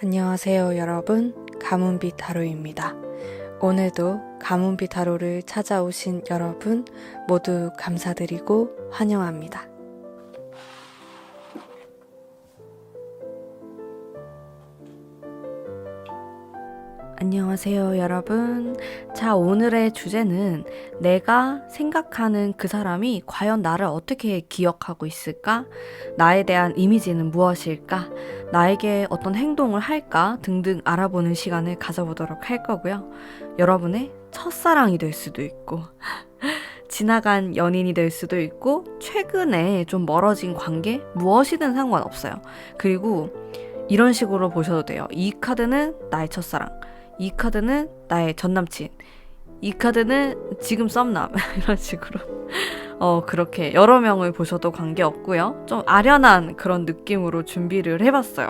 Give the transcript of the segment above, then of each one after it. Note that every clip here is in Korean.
안녕하세요, 여러분. 가문빛 타로입니다. 오늘도 가문빛 타로를 찾아오신 여러분 모두 감사드리고 환영합니다. 안녕하세요, 여러분. 자, 오늘의 주제는 내가 생각하는 그 사람이 과연 나를 어떻게 기억하고 있을까? 나에 대한 이미지는 무엇일까? 나에게 어떤 행동을 할까? 등등 알아보는 시간을 가져보도록 할 거고요. 여러분의 첫사랑이 될 수도 있고, 지나간 연인이 될 수도 있고, 최근에 좀 멀어진 관계? 무엇이든 상관없어요. 그리고 이런 식으로 보셔도 돼요. 이 카드는 나의 첫사랑. 이 카드는 나의 전남친. 이 카드는 지금 썸남. 이런 식으로. 그렇게 여러 명을 보셔도 관계없고요. 좀 아련한 그런 느낌으로 준비를 해봤어요.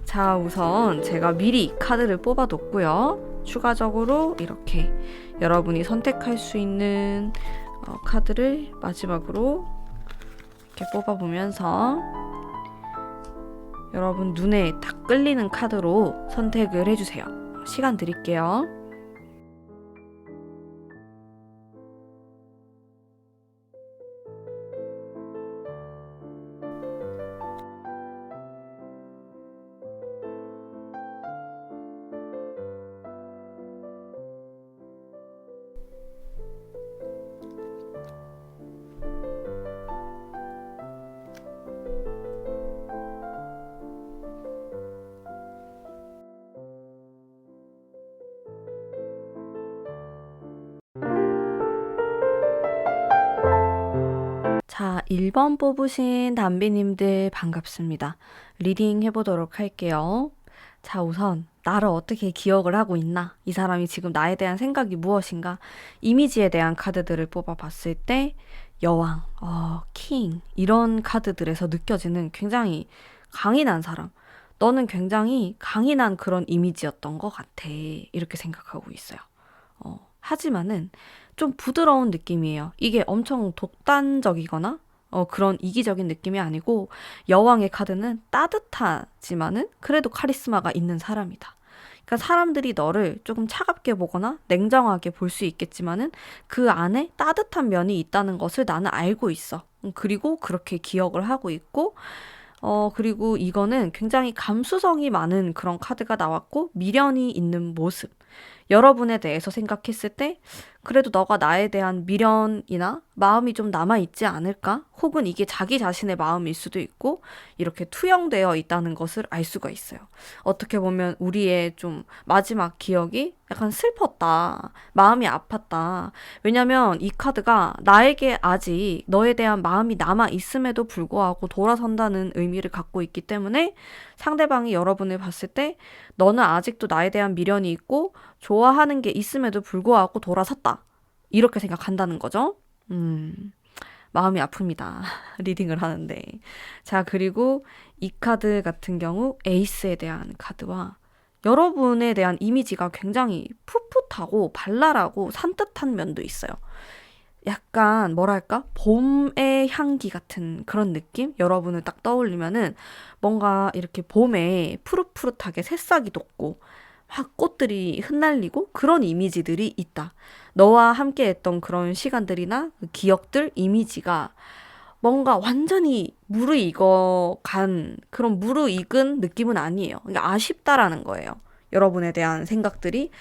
자, 우선 제가 미리 카드를 뽑아뒀고요. 추가적으로 이렇게 여러분이 선택할 수 있는 카드를 마지막으로 이렇게 뽑아보면서 여러분 눈에 딱 끌리는 카드로 선택을 해주세요. 시간 드릴게요. 자, 1번 뽑으신 담비님들 반갑습니다. 리딩 해보도록 할게요. 자, 우선 나를 어떻게 기억을 하고 있나? 이 사람이 지금 나에 대한 생각이 무엇인가? 이미지에 대한 카드들을 뽑아봤을 때 여왕, 킹 이런 카드들에서 느껴지는 굉장히 강인한 사람. 너는 굉장히 강인한 그런 이미지였던 것 같아. 이렇게 생각하고 있어요. 하지만은 좀 부드러운 느낌이에요. 이게 엄청 독단적이거나 그런 이기적인 느낌이 아니고 여왕의 카드는 따뜻하지만은 그래도 카리스마가 있는 사람이다. 그러니까 사람들이 너를 조금 차갑게 보거나 냉정하게 볼 수 있겠지만은 그 안에 따뜻한 면이 있다는 것을 나는 알고 있어. 그리고 그렇게 기억을 하고 있고 그리고 이거는 굉장히 감수성이 많은 그런 카드가 나왔고 미련이 있는 모습. 여러분에 대해서 생각했을 때 그래도 너가 나에 대한 미련이나 마음이 좀 남아있지 않을까? 혹은 이게 자기 자신의 마음일 수도 있고 이렇게 투영되어 있다는 것을 알 수가 있어요. 어떻게 보면 우리의 좀 마지막 기억이 약간 슬펐다. 마음이 아팠다. 왜냐면 이 카드가 나에게 아직 너에 대한 마음이 남아있음에도 불구하고 돌아선다는 의미를 갖고 있기 때문에 상대방이 여러분을 봤을 때 너는 아직도 나에 대한 미련이 있고 좋아하는 게 있음에도 불구하고 돌아섰다. 이렇게 생각한다는 거죠. 마음이 아픕니다. 리딩을 하는데. 자, 그리고 이 카드 같은 경우 에이스에 대한 카드와 여러분에 대한 이미지가 굉장히 풋풋하고 발랄하고 산뜻한 면도 있어요. 약간 뭐랄까 봄의 향기 같은 그런 느낌? 여러분을 딱 떠올리면은 뭔가 이렇게 봄에 푸릇푸릇하게 새싹이 돋고 막 꽃들이 흩날리고 그런 이미지들이 있다. 너와 함께 했던 그런 시간들이나 그 기억들, 이미지가 뭔가 완전히 무르익어 간 그런 무르익은 느낌은 아니에요. 그러니까 아쉽다라는 거예요. 여러분에 대한 생각들이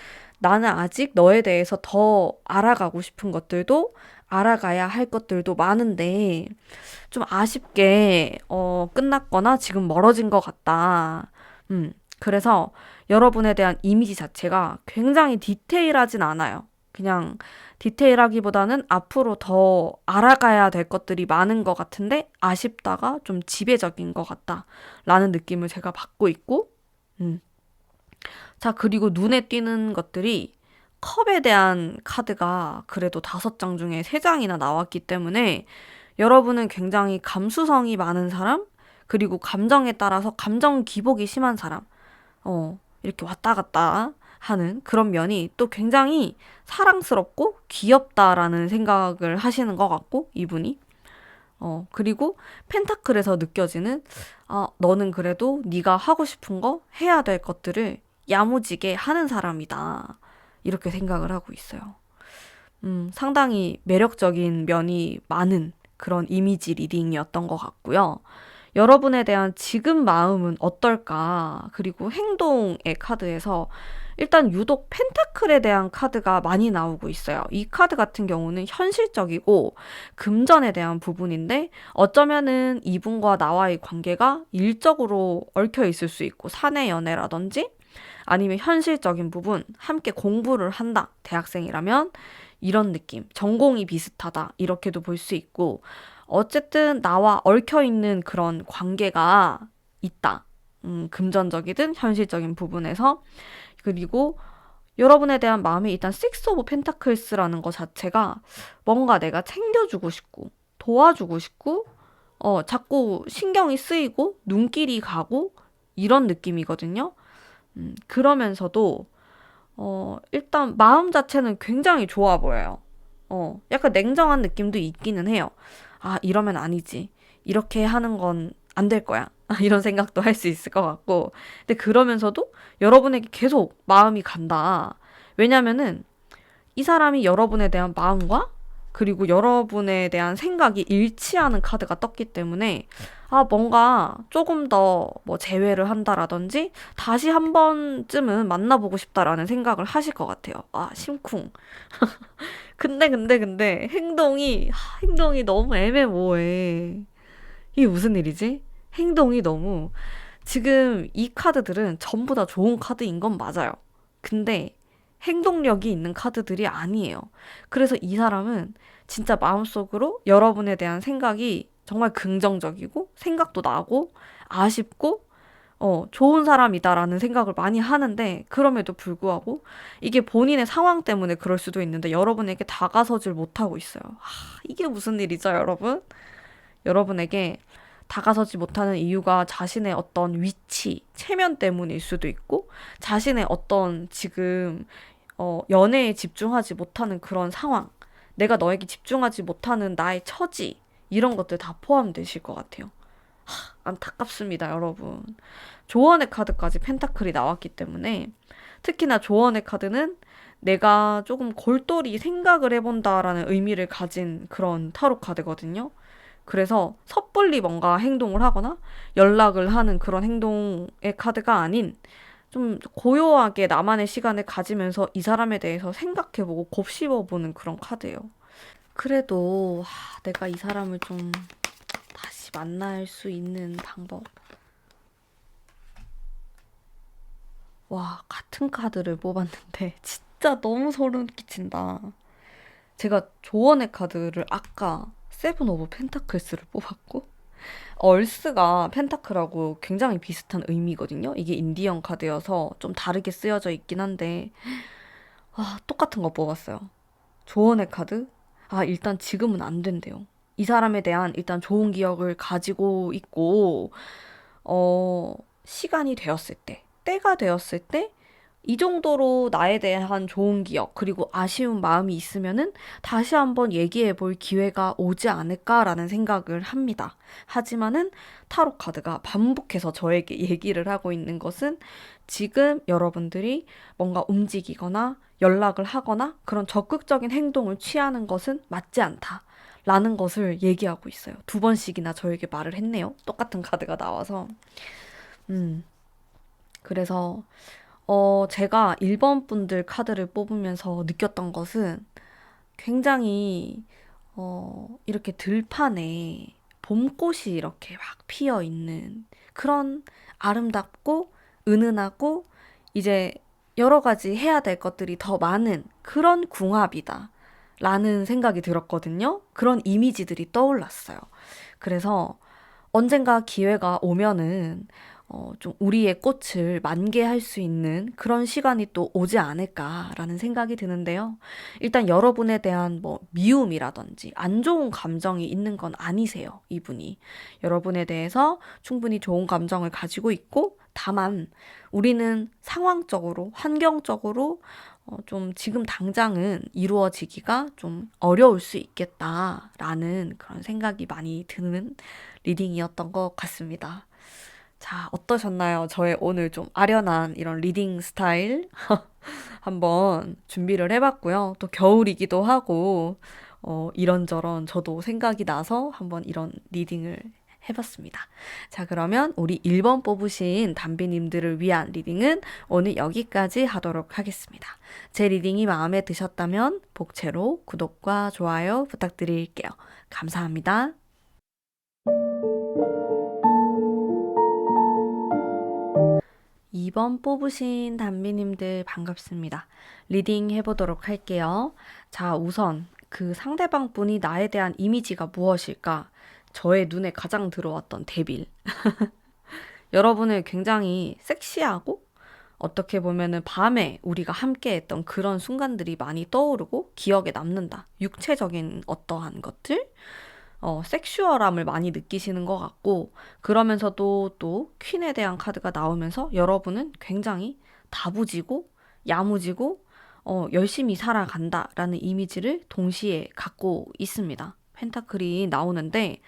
나는 아직 너에 대해서 더 알아가고 싶은 것들도 알아가야 할 것들도 많은데 좀 아쉽게 끝났거나 지금 멀어진 것 같다. 그래서 여러분에 대한 이미지 자체가 굉장히 디테일하진 않아요. 그냥 디테일하기보다는 앞으로 더 알아가야 될 것들이 많은 것 같은데 아쉽다가 좀 지배적인 것 같다라는 느낌을 제가 받고 있고, 자, 그리고 눈에 띄는 것들이 컵에 대한 카드가 그래도 5장 중에 3장이나 나왔기 때문에 여러분은 굉장히 감수성이 많은 사람, 그리고 감정에 따라서 감정 기복이 심한 사람, 이렇게 왔다 갔다 하는 그런 면이 또 굉장히 사랑스럽고 귀엽다라는 생각을 하시는 것 같고, 이분이. 그리고 펜타클에서 느껴지는, 너는 그래도 네가 하고 싶은 거 해야 될 것들을 야무지게 하는 사람이다. 이렇게 생각을 하고 있어요. 상당히 매력적인 면이 많은 그런 이미지 리딩이었던 것 같고요. 여러분에 대한 지금 마음은 어떨까? 그리고 행동의 카드에서 일단 유독 펜타클에 대한 카드가 많이 나오고 있어요. 이 카드 같은 경우는 현실적이고 금전에 대한 부분인데 어쩌면은 이분과 나와의 관계가 일적으로 얽혀 있을 수 있고 사내 연애라든지 아니면 현실적인 부분, 함께 공부를 한다. 대학생이라면 이런 느낌. 전공이 비슷하다. 이렇게도 볼 수 있고 어쨌든 나와 얽혀 있는 그런 관계가 있다. 금전적이든 현실적인 부분에서 그리고 여러분에 대한 마음이 일단 식스 오브 펜타클스라는 것 자체가 뭔가 내가 챙겨주고 싶고 도와주고 싶고 자꾸 신경이 쓰이고 눈길이 가고 이런 느낌이거든요. 그러면서도 일단 마음 자체는 굉장히 좋아 보여요. 약간 냉정한 느낌도 있기는 해요. 이러면 아니지. 이렇게 하는 건 안 될 거야. 이런 생각도 할 수 있을 것 같고. 근데 그러면서도 여러분에게 계속 마음이 간다. 왜냐면은 이 사람이 여러분에 대한 마음과 그리고 여러분에 대한 생각이 일치하는 카드가 떴기 때문에 뭔가 조금 더 뭐 재회를 한다라든지 다시 한 번쯤은 만나보고 싶다라는 생각을 하실 것 같아요. 심쿵. 근데 행동이 너무 애매모호해. 이게 무슨 일이지? 행동이 너무 지금 이 카드들은 전부 다 좋은 카드인 건 맞아요. 근데 행동력이 있는 카드들이 아니에요. 그래서 이 사람은 진짜 마음속으로 여러분에 대한 생각이 정말 긍정적이고 생각도 나고 아쉽고 좋은 사람이다라는 생각을 많이 하는데 그럼에도 불구하고 이게 본인의 상황 때문에 그럴 수도 있는데 여러분에게 다가서질 못하고 있어요. 이게 무슨 일이죠, 여러분? 여러분에게 다가서지 못하는 이유가 자신의 어떤 위치, 체면 때문일 수도 있고, 자신의 어떤 지금, 연애에 집중하지 못하는 그런 상황, 내가 너에게 집중하지 못하는 나의 처지, 이런 것들 다 포함되실 것 같아요. 안타깝습니다, 여러분. 조언의 카드까지 펜타클이 나왔기 때문에, 특히나 조언의 카드는 내가 조금 골똘히 생각을 해본다라는 의미를 가진 그런 타로 카드거든요. 그래서 섣불리 뭔가 행동을 하거나 연락을 하는 그런 행동의 카드가 아닌 좀 고요하게 나만의 시간을 가지면서 이 사람에 대해서 생각해보고 곱씹어보는 그런 카드예요. 그래도 내가 이 사람을 좀 다시 만날 수 있는 방법. 같은 카드를 뽑았는데 진짜 너무 소름 끼친다. 제가 조언의 카드를 아까 세븐 오브 펜타클스를 뽑았고 얼스가 펜타클하고 굉장히 비슷한 의미거든요. 이게 인디언 카드여서 좀 다르게 쓰여져 있긴 한데 똑같은 거 뽑았어요. 조언의 카드? 일단 지금은 안 된대요. 이 사람에 대한 일단 좋은 기억을 가지고 있고 시간이 되었을 때, 때가 되었을 때 이 정도로 나에 대한 좋은 기억, 그리고 아쉬운 마음이 있으면은 다시 한번 얘기해 볼 기회가 오지 않을까라는 생각을 합니다. 하지만은 타로 카드가 반복해서 저에게 얘기를 하고 있는 것은 지금 여러분들이 뭔가 움직이거나 연락을 하거나 그런 적극적인 행동을 취하는 것은 맞지 않다. 라는 것을 얘기하고 있어요. 두 번씩이나 저에게 말을 했네요. 똑같은 카드가 나와서. 음, 그래서 제가 1번 분들 카드를 뽑으면서 느꼈던 것은 굉장히, 이렇게 들판에 봄꽃이 이렇게 막 피어 있는 그런 아름답고 은은하고 이제 여러 가지 해야 될 것들이 더 많은 그런 궁합이다. 라는 생각이 들었거든요. 그런 이미지들이 떠올랐어요. 그래서 언젠가 기회가 오면은 좀 우리의 꽃을 만개할 수 있는 그런 시간이 또 오지 않을까라는 생각이 드는데요. 일단 여러분에 대한 뭐 미움이라든지 안 좋은 감정이 있는 건 아니세요, 이분이. 여러분에 대해서 충분히 좋은 감정을 가지고 있고, 다만 우리는 상황적으로, 환경적으로 좀 지금 당장은 이루어지기가 좀 어려울 수 있겠다라는 그런 생각이 많이 드는 리딩이었던 것 같습니다. 자, 어떠셨나요? 저의 오늘 좀 아련한 이런 리딩 스타일 한번 준비를 해봤고요. 또 겨울이기도 하고, 이런저런 저도 생각이 나서 한번 이런 리딩을 해봤습니다. 자, 그러면 우리 1번 뽑으신 담비님들을 위한 리딩은 오늘 여기까지 하도록 하겠습니다. 제 리딩이 마음에 드셨다면 복채로 구독과 좋아요 부탁드릴게요. 감사합니다. 2번 뽑으신 담비님들 반갑습니다. 리딩 해보도록 할게요. 자, 우선 그 상대방 분이 나에 대한 이미지가 무엇일까? 저의 눈에 가장 들어왔던 데빌. 여러분을 굉장히 섹시하고 어떻게 보면은 밤에 우리가 함께 했던 그런 순간들이 많이 떠오르고 기억에 남는다. 육체적인 어떠한 것들? 섹슈얼함을 많이 느끼시는 것 같고, 그러면서도 또 퀸에 대한 카드가 나오면서 여러분은 굉장히 다부지고, 야무지고, 열심히 살아간다라는 이미지를 동시에 갖고 있습니다. 펜타클이 나오는데,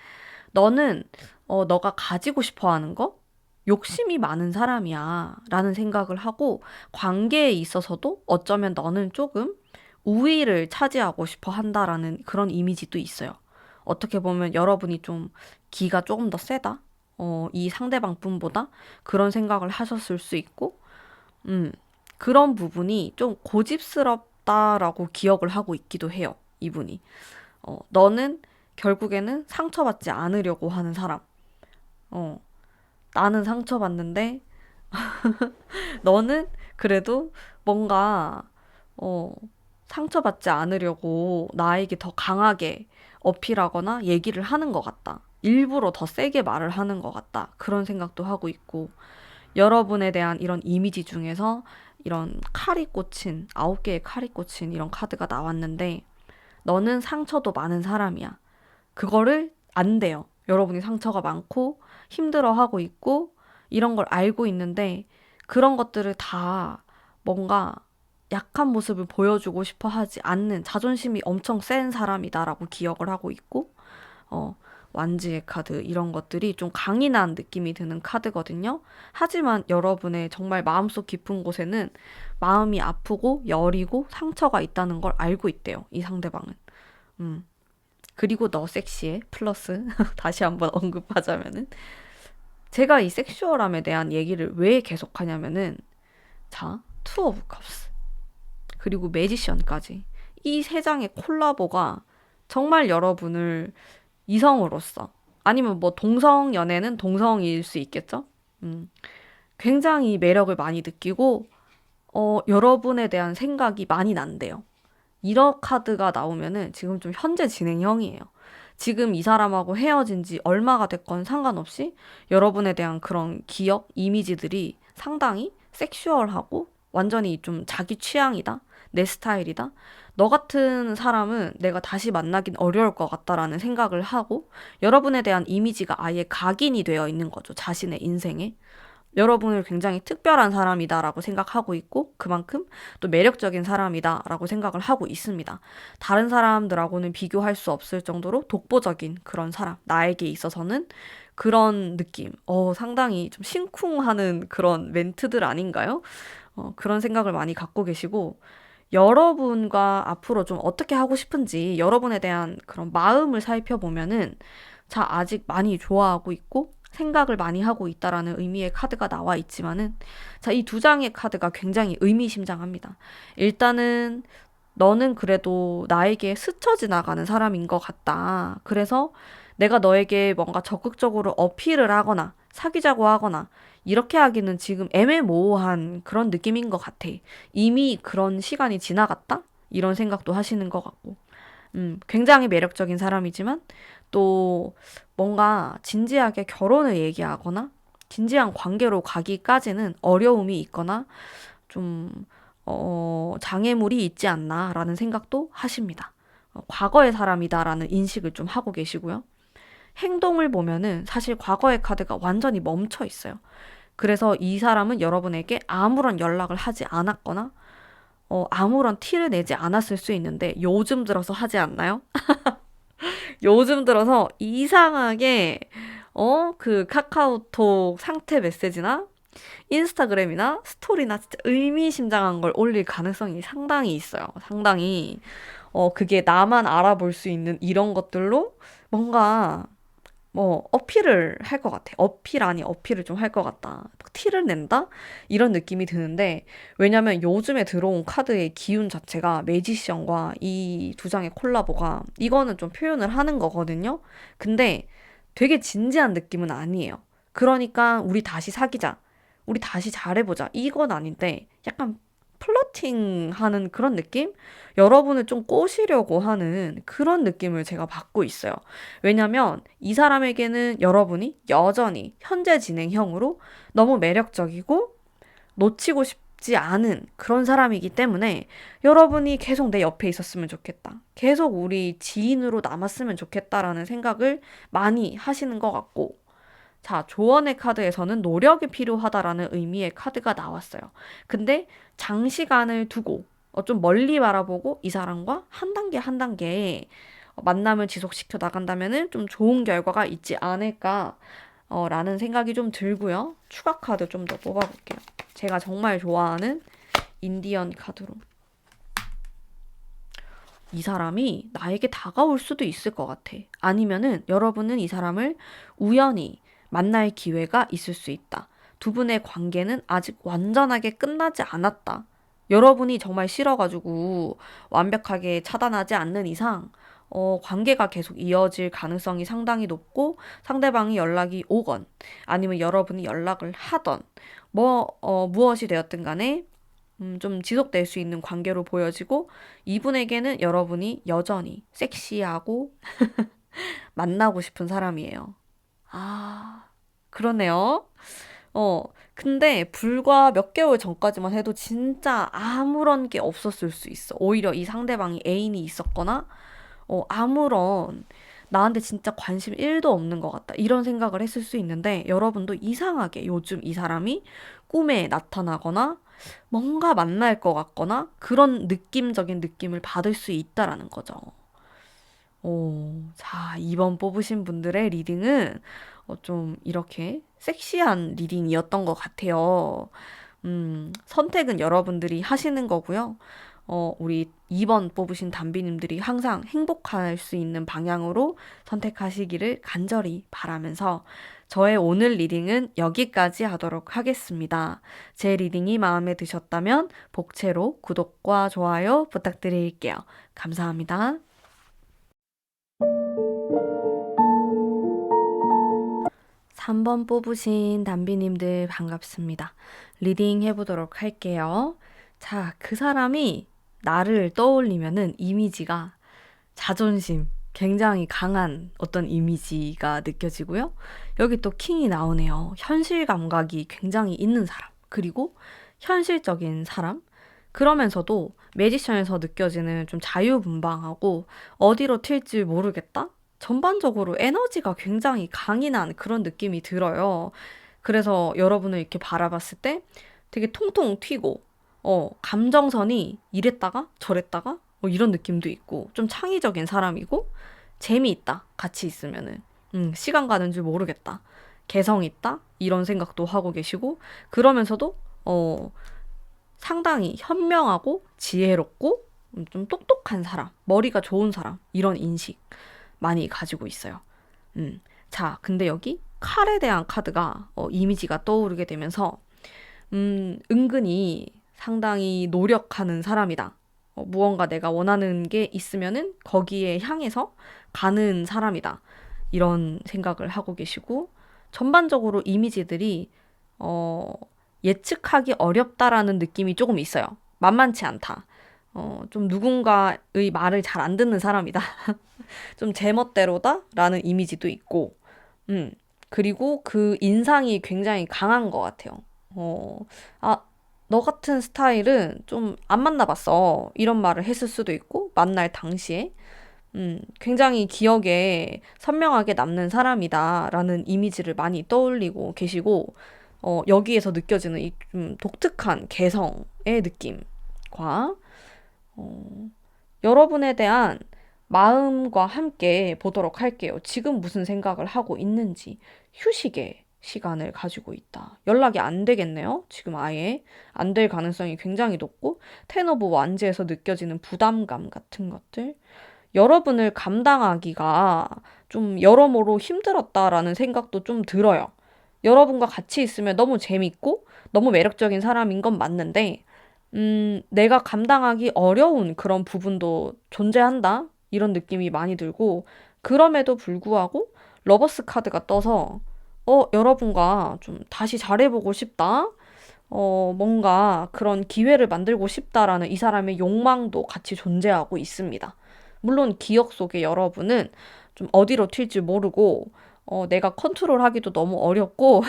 너는, 너가 가지고 싶어 하는 거? 욕심이 많은 사람이야. 라는 생각을 하고, 관계에 있어서도 어쩌면 너는 조금 우위를 차지하고 싶어 한다라는 그런 이미지도 있어요. 어떻게 보면 여러분이 좀 기가 조금 더 세다? 이 상대방 분보다 그런 생각을 하셨을 수 있고, 그런 부분이 좀 고집스럽다라고 기억을 하고 있기도 해요, 이분이. 너는 결국에는 상처받지 않으려고 하는 사람. 어, 나는 상처받는데, 너는 그래도 뭔가, 어, 상처받지 않으려고 나에게 더 강하게 어필하거나 얘기를 하는 것 같다. 일부러 더 세게 말을 하는 것 같다. 그런 생각도 하고 있고, 여러분에 대한 이런 이미지 중에서 이런 칼이 꽂힌, 9개의 칼이 꽂힌 이런 카드가 나왔는데, 너는 상처도 많은 사람이야. 그거를 안 돼요. 여러분이 상처가 많고 힘들어하고 있고 이런 걸 알고 있는데 그런 것들을 다 뭔가 약한 모습을 보여주고 싶어 하지 않는 자존심이 엄청 센 사람이다라고 기억을 하고 있고 어, 완지의 카드 이런 것들이 좀 강인한 느낌이 드는 카드거든요. 하지만 여러분의 정말 마음속 깊은 곳에는 마음이 아프고 여리고 상처가 있다는 걸 알고 있대요. 이 상대방은. 음. 그리고 너 섹시해 플러스 다시 한번 언급하자면은 제가 이 섹슈얼함에 대한 얘기를 왜 계속하냐면은 자, 투 오브 컵스 그리고 매지션까지 이 세 장의 콜라보가 정말 여러분을 이성으로서 아니면 뭐 동성 연애는 동성일 수 있겠죠? 굉장히 매력을 많이 느끼고 여러분에 대한 생각이 많이 난대요. 이런 카드가 나오면은 지금 좀 현재 진행형이에요. 지금 이 사람하고 헤어진 지 얼마가 됐건 상관없이 여러분에 대한 그런 기억, 이미지들이 상당히 섹슈얼하고 완전히 좀 자기 취향이다. 내 스타일이다. 너 같은 사람은 내가 다시 만나긴 어려울 것 같다라는 생각을 하고 여러분에 대한 이미지가 아예 각인이 되어 있는 거죠. 자신의 인생에. 여러분을 굉장히 특별한 사람이다라고 생각하고 있고 그만큼 또 매력적인 사람이다라고 생각을 하고 있습니다. 다른 사람들하고는 비교할 수 없을 정도로 독보적인 그런 사람, 나에게 있어서는 그런 느낌, 상당히 좀 심쿵하는 그런 멘트들 아닌가요? 그런 생각을 많이 갖고 계시고 여러분과 앞으로 좀 어떻게 하고 싶은지 여러분에 대한 그런 마음을 살펴보면은 자, 아직 많이 좋아하고 있고 생각을 많이 하고 있다라는 의미의 카드가 나와 있지만은 자, 이 두 장의 카드가 굉장히 의미심장합니다. 일단은 너는 그래도 나에게 스쳐 지나가는 사람인 것 같다. 그래서 내가 너에게 뭔가 적극적으로 어필을 하거나 사귀자고 하거나 이렇게 하기는 지금 애매모호한 그런 느낌인 것 같아. 이미 그런 시간이 지나갔다? 이런 생각도 하시는 것 같고. 굉장히 매력적인 사람이지만 또 뭔가 진지하게 결혼을 얘기하거나 진지한 관계로 가기까지는 어려움이 있거나 좀, 장애물이 있지 않나라는 생각도 하십니다. 과거의 사람이다라는 인식을 좀 하고 계시고요. 행동을 보면은 사실 과거의 카드가 완전히 멈춰 있어요. 그래서 이 사람은 여러분에게 아무런 연락을 하지 않았거나, 아무런 티를 내지 않았을 수 있는데 요즘 들어서 하지 않나요? 요즘 들어서 이상하게, 그 카카오톡 상태 메시지나 인스타그램이나 스토리나 진짜 의미심장한 걸 올릴 가능성이 상당히 있어요. 상당히. 그게 나만 알아볼 수 있는 이런 것들로 뭔가 어필을 할 것 같아. 어필 아니 어필을 좀 할 것 같다. 막 티를 낸다? 이런 느낌이 드는데, 왜냐면 요즘에 들어온 카드의 기운 자체가 매지션과 이 두 장의 콜라보가, 이거는 좀 표현을 하는 거거든요. 근데 되게 진지한 느낌은 아니에요. 그러니까 우리 다시 사귀자. 우리 다시 잘해보자. 이건 아닌데 약간 플러팅 하는 그런 느낌? 여러분을 좀 꼬시려고 하는 그런 느낌을 제가 받고 있어요. 왜냐면 이 사람에게는 여러분이 여전히 현재 진행형으로 너무 매력적이고 놓치고 싶지 않은 그런 사람이기 때문에 여러분이 계속 내 옆에 있었으면 좋겠다. 계속 우리 지인으로 남았으면 좋겠다라는 생각을 많이 하시는 것 같고, 자, 조언의 카드에서는 노력이 필요하다라는 의미의 카드가 나왔어요. 근데 장시간을 두고 좀 멀리 바라보고 이 사람과 한 단계 한 단계 만남을 지속시켜 나간다면은 좀 좋은 결과가 있지 않을까 라는 생각이 좀 들고요. 추가 카드 좀 더 뽑아볼게요. 제가 정말 좋아하는 인디언 카드로. 이 사람이 나에게 다가올 수도 있을 것 같아. 아니면은 여러분은 이 사람을 우연히 만날 기회가 있을 수 있다. 두 분의 관계는 아직 완전하게 끝나지 않았다. 여러분이 정말 싫어가지고 완벽하게 차단하지 않는 이상, 관계가 계속 이어질 가능성이 상당히 높고, 상대방이 연락이 오건, 아니면 여러분이 연락을 하던, 무엇이 되었든 간에 좀 지속될 수 있는 관계로 보여지고, 이분에게는 여러분이 여전히 섹시하고 만나고 싶은 사람이에요. 아, 그러네요. 어, 근데 불과 몇 개월 전까지만 해도 진짜 아무런 게 없었을 수 있어. 오히려 이 상대방이 애인이 있었거나, 아무런 나한테 진짜 관심 1도 없는 것 같다. 이런 생각을 했을 수 있는데, 여러분도 이상하게 요즘 이 사람이 꿈에 나타나거나 뭔가 만날 것 같거나 그런 느낌적인 느낌을 받을 수 있다라는 거죠. 자, 2번 뽑으신 분들의 리딩은 좀 이렇게 섹시한 리딩이었던 것 같아요. 선택은 여러분들이 하시는 거고요. 우리 2번 뽑으신 담비님들이 항상 행복할 수 있는 방향으로 선택하시기를 간절히 바라면서 저의 오늘 리딩은 여기까지 하도록 하겠습니다. 제 리딩이 마음에 드셨다면 복채로 구독과 좋아요 부탁드릴게요. 감사합니다. 3번 뽑으신 담비님들 반갑습니다. 리딩 해보도록 할게요. 자, 그 사람이 나를 떠올리면은 이미지가 자존심, 굉장히 강한 어떤 이미지가 느껴지고요. 여기 또 킹이 나오네요. 현실 감각이 굉장히 있는 사람, 그리고 현실적인 사람, 그러면서도 매지션에서 느껴지는 좀 자유분방하고 어디로 튈지 모르겠다? 전반적으로 에너지가 굉장히 강인한 그런 느낌이 들어요. 그래서 여러분을 이렇게 바라봤을 때 되게 통통 튀고, 감정선이 이랬다가 저랬다가 이런 느낌도 있고, 좀 창의적인 사람이고, 재미있다. 같이 있으면은. 시간 가는 줄 모르겠다. 개성 있다. 이런 생각도 하고 계시고, 그러면서도, 상당히 현명하고 지혜롭고, 좀 똑똑한 사람, 머리가 좋은 사람, 이런 인식 많이 가지고 있어요. 자, 근데 여기 칼에 대한 카드가, 이미지가 떠오르게 되면서, 은근히 상당히 노력하는 사람이다. 무언가 내가 원하는 게 있으면은 거기에 향해서 가는 사람이다. 이런 생각을 하고 계시고, 전반적으로 이미지들이, 예측하기 어렵다라는 느낌이 조금 있어요. 만만치 않다. 좀 누군가의 말을 잘 안 듣는 사람이다. 좀 제멋대로다? 라는 이미지도 있고, 음, 그리고 그 인상이 굉장히 강한 것 같아요. 어, 아, 너 같은 스타일은 좀 안 만나봤어. 이런 말을 했을 수도 있고, 만날 당시에. 굉장히 기억에 선명하게 남는 사람이다라는 이미지를 많이 떠올리고 계시고, 여기에서 느껴지는 이 좀 독특한 개성의 느낌과, 어, 여러분에 대한 마음과 함께 보도록 할게요. 지금 무슨 생각을 하고 있는지. 휴식의 시간을 가지고 있다. 연락이 안 되겠네요. 지금 아예 안 될 가능성이 굉장히 높고, 텐 오브 완즈에서 느껴지는 부담감 같은 것들. 여러분을 감당하기가 좀 여러모로 힘들었다라는 생각도 좀 들어요. 여러분과 같이 있으면 너무 재밌고 너무 매력적인 사람인 건 맞는데, 내가 감당하기 어려운 그런 부분도 존재한다? 이런 느낌이 많이 들고, 그럼에도 불구하고 러버스 카드가 떠서, 여러분과 좀 다시 잘해보고 싶다? 뭔가 그런 기회를 만들고 싶다라는 이 사람의 욕망도 같이 존재하고 있습니다. 물론 기억 속에 여러분은 좀 어디로 튈지 모르고, 내가 컨트롤하기도 너무 어렵고,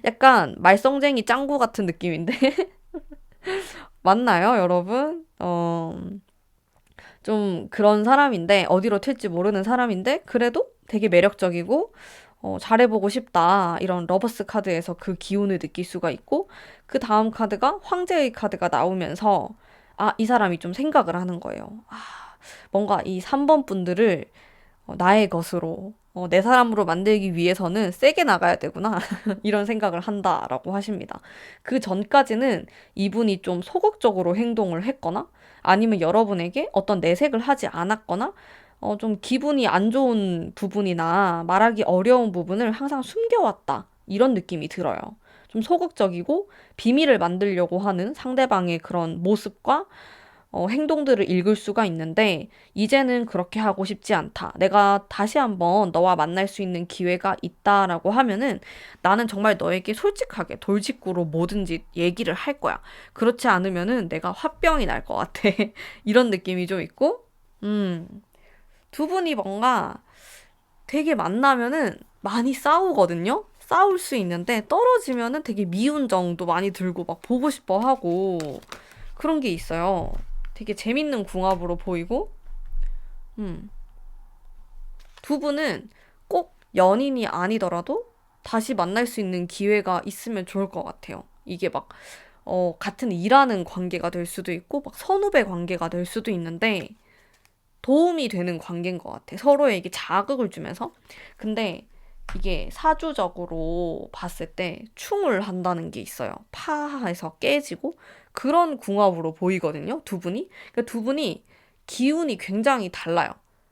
약간 말썽쟁이 짱구 같은 느낌인데, 맞나요, 여러분? 좀 그런 사람인데, 어디로 튈지 모르는 사람인데, 그래도 되게 매력적이고, 잘해보고 싶다. 이런 러버스 카드에서 그 기운을 느낄 수가 있고, 그 다음 카드가 황제의 카드가 나오면서, 이 사람이 좀 생각을 하는 거예요. 뭔가 이 3번 분들을 나의 것으로, 내 사람으로 만들기 위해서는 세게 나가야 되구나. 이런 생각을 한다라고 하십니다. 그 전까지는 이분이 좀 소극적으로 행동을 했거나 아니면 여러분에게 어떤 내색을 하지 않았거나 좀 기분이 안 좋은 부분이나 말하기 어려운 부분을 항상 숨겨왔다. 이런 느낌이 들어요. 좀 소극적이고 비밀을 만들려고 하는 상대방의 그런 모습과 행동들을 읽을 수가 있는데, 이제는 그렇게 하고 싶지 않다. 내가 다시 한번 너와 만날 수 있는 기회가 있다라고 하면은 나는 정말 너에게 솔직하게 돌직구로 뭐든지 얘기를 할 거야. 그렇지 않으면은 내가 화병이 날 것 같아. 이런 느낌이 좀 있고, 음, 두 분이 뭔가 되게 만나면은 많이 싸우거든요? 싸울 수 있는데 떨어지면은 되게 미운 정도 많이 들고 막 보고 싶어 하고 그런 게 있어요. 되게 재밌는 궁합으로 보이고, 음. 두 분은 꼭 연인이 아니더라도 다시 만날 수 있는 기회가 있으면 좋을 것 같아요. 이게 막, 같은 일하는 관계가 될 수도 있고, 막 선후배 관계가 될 수도 있는데, 도움이 되는 관계인 것 같아. 서로에게 자극을 주면서. 근데 이게 사주적으로 봤을 때 충을 한다는 게 있어요. 파해서 깨지고 그런 궁합으로 보이거든요. 두 분이. 그러니까 두 분이 기운이 굉장히 달라요.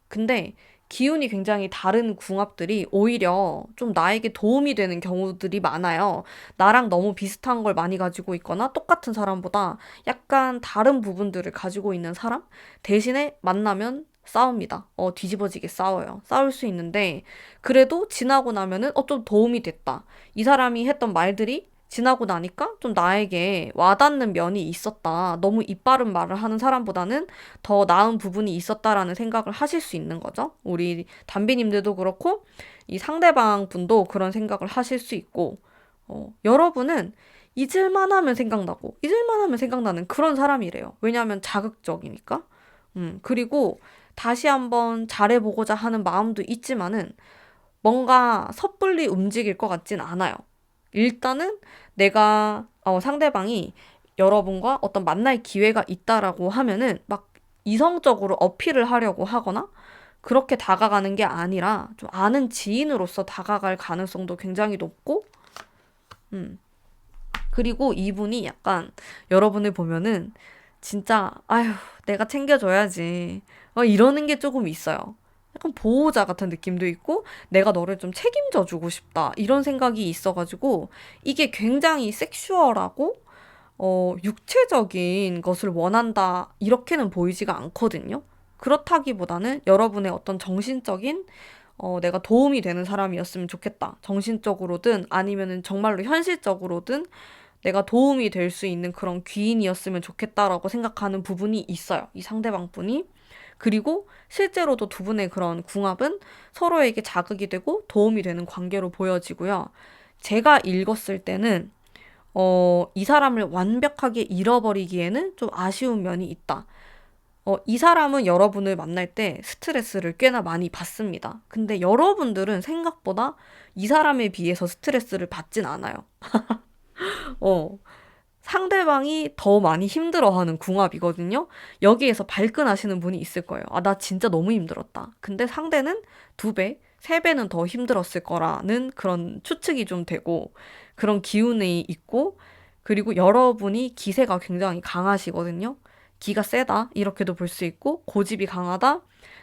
근데 기운이 굉장히 다른 궁합들이 오히려 좀 나에게 도움이 되는 경우들이 많아요. 나랑 너무 비슷한 걸 많이 가지고 있거나 똑같은 사람보다 약간 다른 부분들을 가지고 있는 사람? 대신에 만나면 싸웁니다. 뒤집어지게 싸워요. 싸울 수 있는데, 그래도 지나고 나면은, 좀 도움이 됐다. 이 사람이 했던 말들이 지나고 나니까 좀 나에게 와닿는 면이 있었다. 너무 이빠른 말을 하는 사람보다는 더 나은 부분이 있었다라는 생각을 하실 수 있는 거죠. 우리 담비님들도 그렇고, 이 상대방 분도 그런 생각을 하실 수 있고, 여러분은 잊을만 하면 생각나고, 잊을만 하면 생각나는 그런 사람이래요. 왜냐하면 자극적이니까. 그리고 다시 한번 잘해보고자 하는 마음도 있지만은 뭔가 섣불리 움직일 것 같진 않아요. 일단은 내가, 상대방이 여러분과 어떤 만날 기회가 있다라고 하면은 막 이성적으로 어필을 하려고 하거나 그렇게 다가가는 게 아니라 좀 아는 지인으로서 다가갈 가능성도 굉장히 높고, 음. 그리고 이분이 약간 여러분을 보면은 진짜, 아휴, 내가 챙겨줘야지. 이러는 게 조금 있어요. 약간 보호자 같은 느낌도 있고, 내가 너를 좀 책임져 주고 싶다. 이런 생각이 있어가지고, 이게 굉장히 섹슈얼하고, 육체적인 것을 원한다. 이렇게는 보이지가 않거든요. 그렇다기보다는 여러분의 어떤 정신적인, 내가 도움이 되는 사람이었으면 좋겠다. 정신적으로든 아니면은 정말로 현실적으로든 내가 도움이 될 수 있는 그런 귀인이었으면 좋겠다라고 생각하는 부분이 있어요. 이 상대방 분이. 그리고 실제로도 두 분의 그런 궁합은 서로에게 자극이 되고 도움이 되는 관계로 보여지고요. 제가 읽었을 때는 이 사람을 완벽하게 잃어버리기에는 좀 아쉬운 면이 있다. 이 사람은 여러분을 만날 때 스트레스를 꽤나 많이 받습니다. 근데 여러분들은 생각보다 이 사람에 비해서 스트레스를 받진 않아요. 어, 상대방이 더 많이 힘들어하는 궁합이거든요. 여기에서 발끈하시는 분이 있을 거예요. 아, 나 진짜 너무 힘들었다. 근데 상대는 두 배, 세 배는 더 힘들었을 거라는 그런 추측이 좀 되고, 그런 기운이 있고, 그리고 여러분이 기세가 굉장히 강하시거든요. 기가 세다. 이렇게도 볼 수 있고, 고집이 강하다.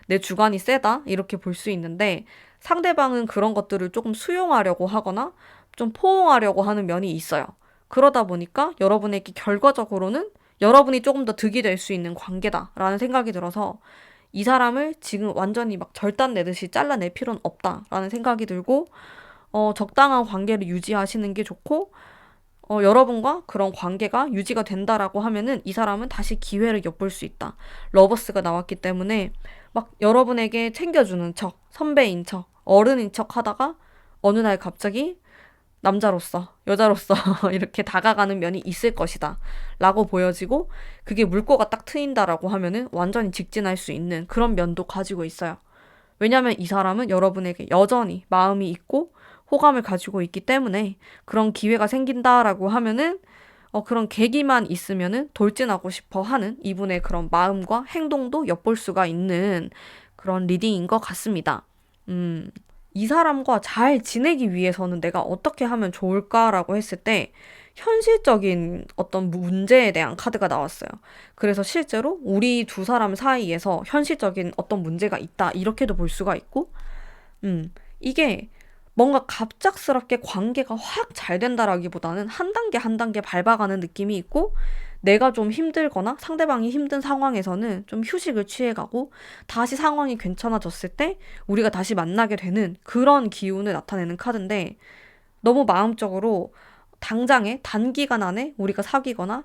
내 주관이 세다. 이렇게 볼 수 있는데, 상대방은 그런 것들을 조금 수용하려고 하거나, 좀 포용하려고 하는 면이 있어요. 그러다 보니까 여러분에게 결과적으로는 여러분이 조금 더 득이 될 수 있는 관계다라는 생각이 들어서 이 사람을 지금 완전히 막 절단 내듯이 잘라낼 필요는 없다라는 생각이 들고 적당한 관계를 유지하시는 게 좋고 여러분과 그런 관계가 유지가 된다라고 하면은 이 사람은 다시 기회를 엿볼 수 있다. 러버스가 나왔기 때문에 막 여러분에게 챙겨주는 척, 선배인 척, 어른인 척 하다가 어느 날 갑자기 남자로서, 여자로서 이렇게 다가가는 면이 있을 것이다. 라고 보여지고, 그게 물꼬가 딱 트인다라고 하면은 완전히 직진할 수 있는 그런 면도 가지고 있어요. 왜냐면 이 사람은 여러분에게 여전히 마음이 있고, 호감을 가지고 있기 때문에 그런 기회가 생긴다라고 하면은, 그런 계기만 있으면은 돌진하고 싶어 하는 이분의 그런 마음과 행동도 엿볼 수가 있는 그런 리딩인 것 같습니다. 음. 이 사람과 잘 지내기 위해서는 내가 어떻게 하면 좋을까라고 했을 때 현실적인 어떤 문제에 대한 카드가 나왔어요. 그래서 실제로 우리 두 사람 사이에서 현실적인 어떤 문제가 있다. 이렇게도 볼 수가 있고, 이게 뭔가 갑작스럽게 관계가 확 잘 된다라기보다는 한 단계 한 단계 밟아가는 느낌이 있고, 내가 좀 힘들거나 상대방이 힘든 상황에서는 좀 휴식을 취해가고 다시 상황이 괜찮아졌을 때 우리가 다시 만나게 되는 그런 기운을 나타내는 카드인데 너무 마음적으로 당장에 단기간 안에 우리가 사귀거나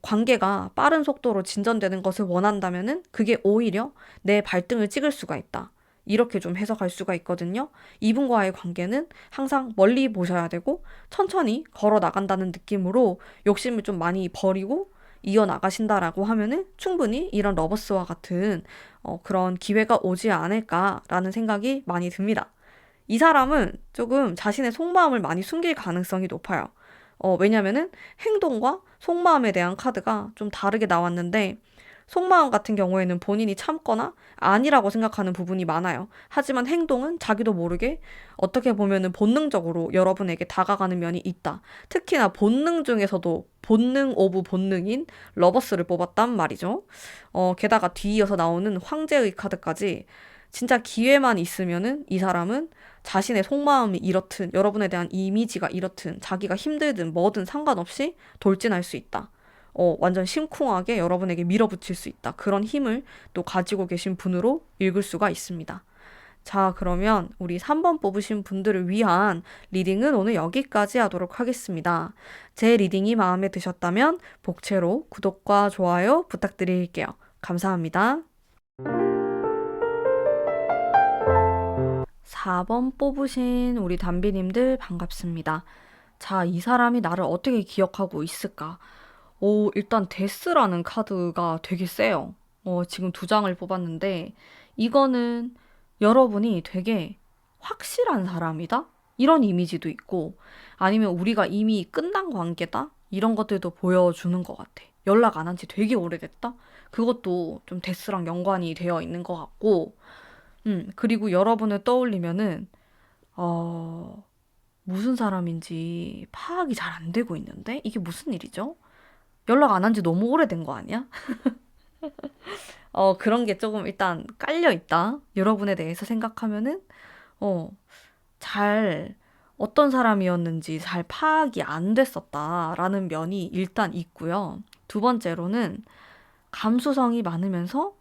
관계가 빠른 속도로 진전되는 것을 원한다면은 그게 오히려 내 발등을 찍을 수가 있다. 이렇게 좀 해석할 수가 있거든요. 이분과의 관계는 항상 멀리 보셔야 되고 천천히 걸어 나간다는 느낌으로 욕심을 좀 많이 버리고 이어나가신다라고 하면은 충분히 이런 러버스와 같은 그런 기회가 오지 않을까라는 생각이 많이 듭니다. 이 사람은 조금 자신의 속마음을 많이 숨길 가능성이 높아요. 왜냐면은 행동과 속마음에 대한 카드가 좀 다르게 나왔는데 속마음 같은 경우에는 본인이 참거나 아니라고 생각하는 부분이 많아요. 하지만 행동은 자기도 모르게 어떻게 보면은 본능적으로 여러분에게 다가가는 면이 있다. 특히나 본능 중에서도 본능 오브 본능인 러버스를 뽑았단 말이죠. 게다가 뒤이어서 나오는 황제의 카드까지 진짜 기회만 있으면은 이 사람은 자신의 속마음이 이렇든 여러분에 대한 이미지가 이렇든 자기가 힘들든 뭐든 상관없이 돌진할 수 있다. 완전 심쿵하게 여러분에게 밀어붙일 수 있다. 그런 힘을 또 가지고 계신 분으로 읽을 수가 있습니다. 자, 그러면 우리 3번 뽑으신 분들을 위한 리딩은 오늘 여기까지 하도록 하겠습니다. 제 리딩이 마음에 드셨다면 복채로 구독과 좋아요 부탁드릴게요. 감사합니다. 4번 뽑으신 우리 담비님들 반갑습니다. 자, 이 사람이 나를 어떻게 기억하고 있을까? 일단 데스라는 카드가 되게 세요. 지금 두 장을 뽑았는데 이거는 여러분이 되게 확실한 사람이다? 이런 이미지도 있고 아니면 우리가 이미 끝난 관계다? 이런 것들도 보여주는 것 같아. 연락 안 한 지 되게 오래됐다? 그것도 좀 데스랑 연관이 되어 있는 것 같고 그리고 여러분을 떠올리면은 어, 무슨 사람인지 파악이 잘 안 되고 있는데 이게 무슨 일이죠? 연락 안 한 지 너무 오래된 거 아니야? 그런 게 조금 일단 깔려 있다. 여러분에 대해서 생각하면은, 어, 잘, 어떤 사람이었는지 잘 파악이 안 됐었다라는 면이 일단 있고요. 두 번째로는 감수성이 많으면서,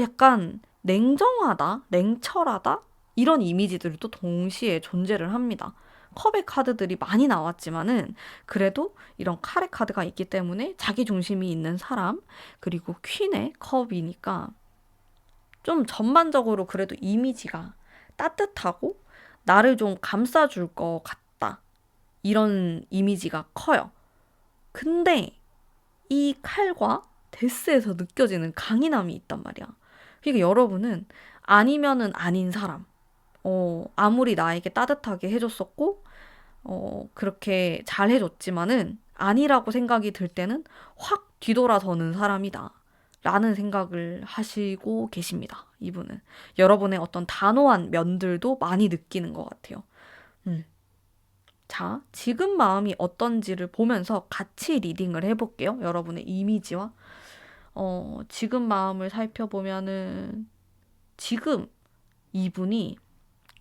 약간 냉정하다, 냉철하다? 이런 이미지들이 또 동시에 존재를 합니다. 컵의 카드들이 많이 나왔지만은 그래도 이런 카레 카드가 있기 때문에 자기 중심이 있는 사람 그리고 퀸의 컵이니까 좀 전반적으로 그래도 이미지가 따뜻하고 나를 좀 감싸줄 것 같다. 이런 이미지가 커요. 근데 이 칼과 데스에서 느껴지는 강인함이 있단 말이야. 그러니까 여러분은 아니면은 아닌 사람. 아무리 나에게 따뜻하게 해줬었고, 그렇게 잘 해줬지만은 아니라고 생각이 들 때는 확 뒤돌아서는 사람이다. 라는 생각을 하시고 계십니다. 이분은. 여러분의 어떤 단호한 면들도 많이 느끼는 것 같아요. 음. 자, 지금 마음이 어떤지를 보면서 같이 리딩을 해볼게요. 여러분의 이미지와. 지금 마음을 살펴보면은, 지금 이분이